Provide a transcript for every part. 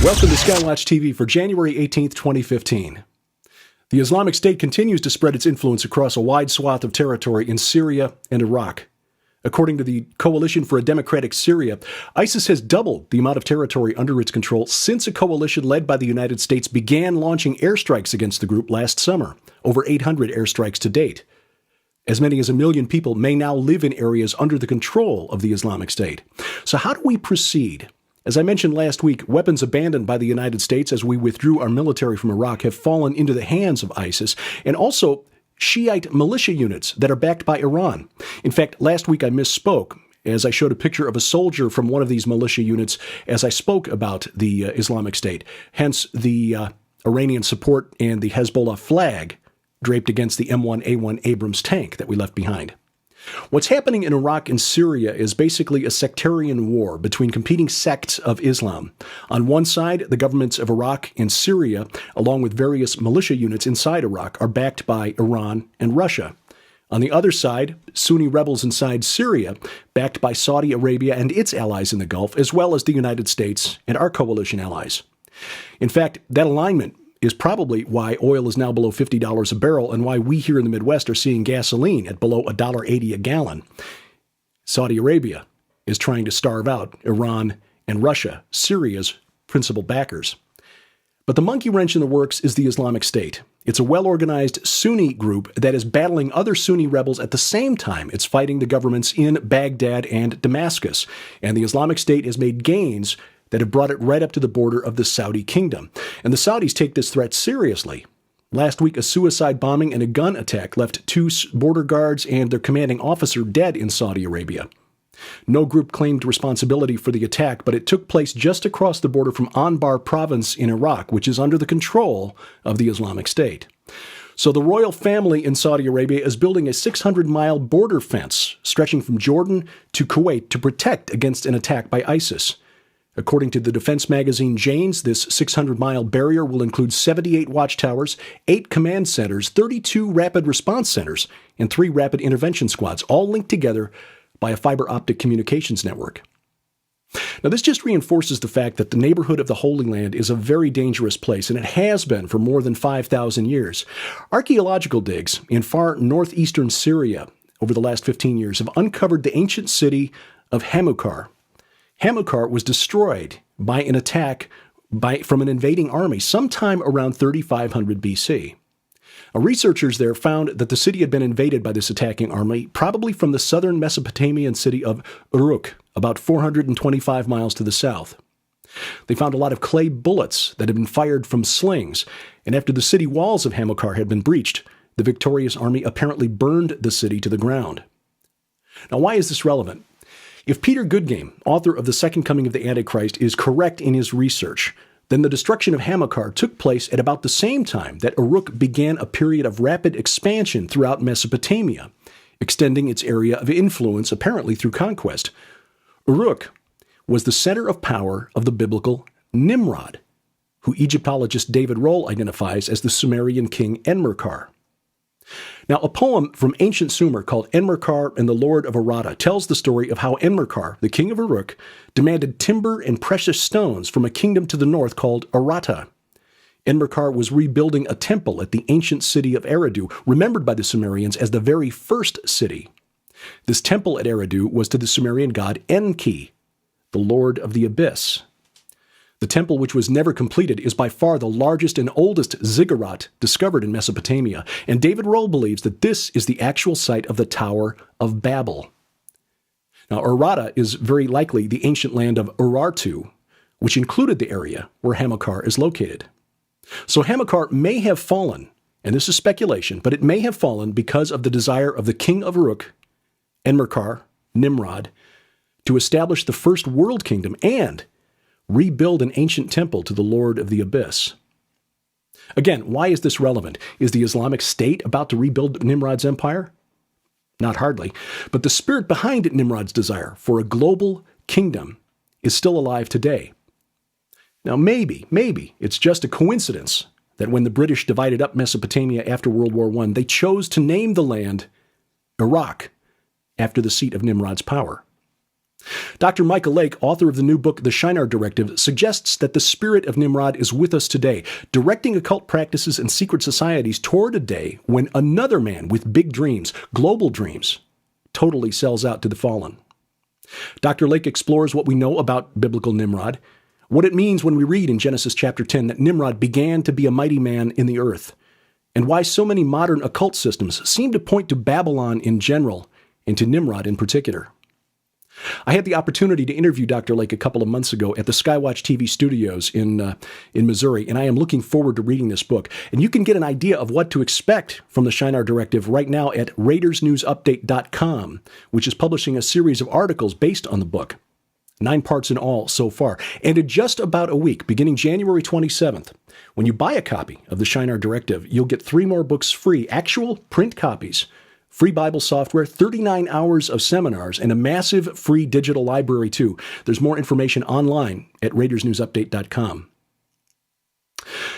Welcome to SkyWatch TV for January 18th, 2015. The Islamic State continues to spread its influence across a wide swath of territory in Syria and Iraq. According to the Coalition for a Democratic Syria, ISIS has doubled the amount of territory under its control since a coalition led by the United States began launching airstrikes against the group last summer, over 800 airstrikes to date. As many as 1 million people may now live in areas under the control of the Islamic State. So how do we proceed? As I mentioned last week, weapons abandoned by the United States as we withdrew our military from Iraq have fallen into the hands of ISIS, and also Shiite militia units that are backed by Iran. In fact, last week I misspoke as I showed a picture of a soldier from one of these militia units as I spoke about the Islamic State. Hence the Iranian support and the Hezbollah flag draped against the M1A1 Abrams tank that we left behind. What's happening in Iraq and Syria is basically a sectarian war between competing sects of Islam. On one side, the governments of Iraq and Syria, along with various militia units inside Iraq, are backed by Iran and Russia. On the other side, Sunni rebels inside Syria, backed by Saudi Arabia and its allies in the Gulf, as well as the United States and our coalition allies. In fact, that alignment is probably why oil is now below $50 a barrel and why we here in the Midwest are seeing gasoline at below $1.80 a gallon. Saudi Arabia is trying to starve out Iran and Russia, Syria's principal backers. But the monkey wrench in the works is the Islamic State. It's a well-organized Sunni group that is battling other Sunni rebels at the same time it's fighting the governments in Baghdad and Damascus. And the Islamic State has made gains that have brought it right up to the border of the Saudi kingdom. And the Saudis take this threat seriously. Last week, a suicide bombing and a gun attack left 2 border guards and their commanding officer dead in Saudi Arabia. No group claimed responsibility for the attack, but it took place just across the border from Anbar province in Iraq, which is under the control of the Islamic State. So the royal family in Saudi Arabia is building a 600-mile border fence stretching from Jordan to Kuwait to protect against an attack by ISIS. According to the defense magazine Jane's, this 600-mile barrier will include 78 watchtowers, 8 command centers, 32 rapid response centers, and 3 rapid intervention squads, all linked together by a fiber optic communications network. Now, this just reinforces the fact that the neighborhood of the Holy Land is a very dangerous place, and it has been for more than 5,000 years. Archaeological digs in far northeastern Syria over the last 15 years have uncovered the ancient city of Hamukar. Hamukar was destroyed by an attack from an invading army sometime around 3500 BC. Researchers there found that the city had been invaded by this attacking army, probably from the southern Mesopotamian city of Uruk, about 425 miles to the south. They found a lot of clay bullets that had been fired from slings, and after the city walls of Hamukar had been breached, the victorious army apparently burned the city to the ground. Now, why is this relevant? If Peter Goodgame, author of The Second Coming of the Antichrist, is correct in his research, then the destruction of Hamukar took place at about the same time that Uruk began a period of rapid expansion throughout Mesopotamia, extending its area of influence apparently through conquest. Uruk was the center of power of the biblical Nimrod, who Egyptologist David Rohl identifies as the Sumerian king Enmerkar. Now, a poem from ancient Sumer called Enmerkar and the Lord of Arata tells the story of how Enmerkar, the king of Uruk, demanded timber and precious stones from a kingdom to the north called Arata. Enmerkar was rebuilding a temple at the ancient city of Eridu, remembered by the Sumerians as the very first city. This temple at Eridu was to the Sumerian god Enki, the Lord of the Abyss. The temple, which was never completed, is by far the largest and oldest ziggurat discovered in Mesopotamia, and David Rohl believes that this is the actual site of the Tower of Babel. Now, Arata is very likely the ancient land of Urartu, which included the area where Hamukar is located. So Hamukar may have fallen, and this is speculation, but it may have fallen because of the desire of the king of Uruk, Enmerkar, Nimrod, to establish the first world kingdom and rebuild an ancient temple to the Lord of the Abyss. Again, why is this relevant? Is the Islamic State about to rebuild Nimrod's empire? Not hardly, but the spirit behind Nimrod's desire for a global kingdom is still alive today. Now, maybe it's just a coincidence that when the British divided up Mesopotamia after World War I, they chose to name the land Iraq after the seat of Nimrod's power. Dr. Michael Lake, author of the new book, The Shinar Directive, suggests that the spirit of Nimrod is with us today, directing occult practices and secret societies toward a day when another man with big dreams, global dreams, totally sells out to the fallen. Dr. Lake explores what we know about biblical Nimrod, what it means when we read in Genesis chapter 10 that Nimrod began to be a mighty man in the earth, and why so many modern occult systems seem to point to Babylon in general and to Nimrod in particular. I had the opportunity to interview Dr. Lake a couple of months ago at the SkyWatchTV studios in Missouri, and I am looking forward to reading this book. And you can get an idea of what to expect from the Shinar Directive right now at RaidersNewsUpdate.com, which is publishing a series of articles based on the book. 9 parts in all so far. And in just about a week, beginning January 27th, when you buy a copy of the Shinar Directive, you'll get 3 more books free, actual print copies, free Bible software, 39 hours of seminars, and a massive free digital library, too. There's more information online at RaidersNewsUpdate.com.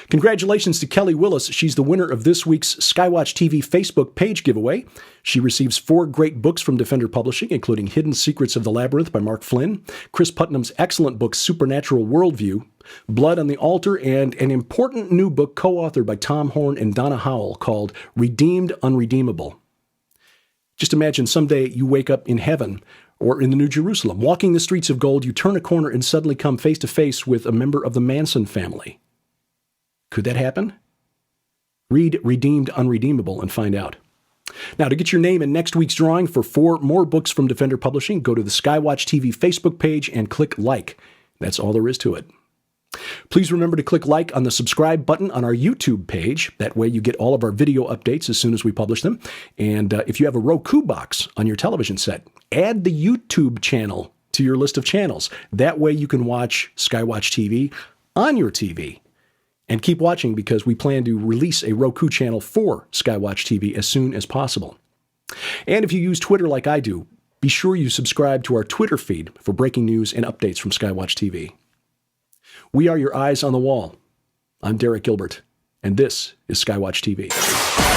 Congratulations to Kelly Willis. She's the winner of this week's SkyWatch TV Facebook page giveaway. She receives 4 great books from Defender Publishing, including Hidden Secrets of the Labyrinth by Mark Flynn, Chris Putnam's excellent book Supernatural Worldview, Blood on the Altar, and an important new book co-authored by Tom Horn and Donna Howell called Redeemed Unredeemable. Just imagine someday you wake up in heaven or in the New Jerusalem, walking the streets of gold, you turn a corner and suddenly come face to face with a member of the Manson family. Could that happen? Read Redeemed Unredeemable and find out. Now, to get your name in next week's drawing for 4 more books from Defender Publishing, go to the SkyWatch TV Facebook page and click like. That's all there is to it. Please remember to click like on the subscribe button on our YouTube page. That way you get all of our video updates as soon as we publish them. And if you have a Roku box on your television set, add the YouTube channel to your list of channels. That way you can watch SkyWatch TV on your TV. And keep watching because we plan to release a Roku channel for SkyWatch TV as soon as possible. And if you use Twitter like I do, be sure you subscribe to our Twitter feed for breaking news and updates from SkyWatch TV. We are your eyes on the wall. I'm Derek Gilbert, and this is SkyWatch TV.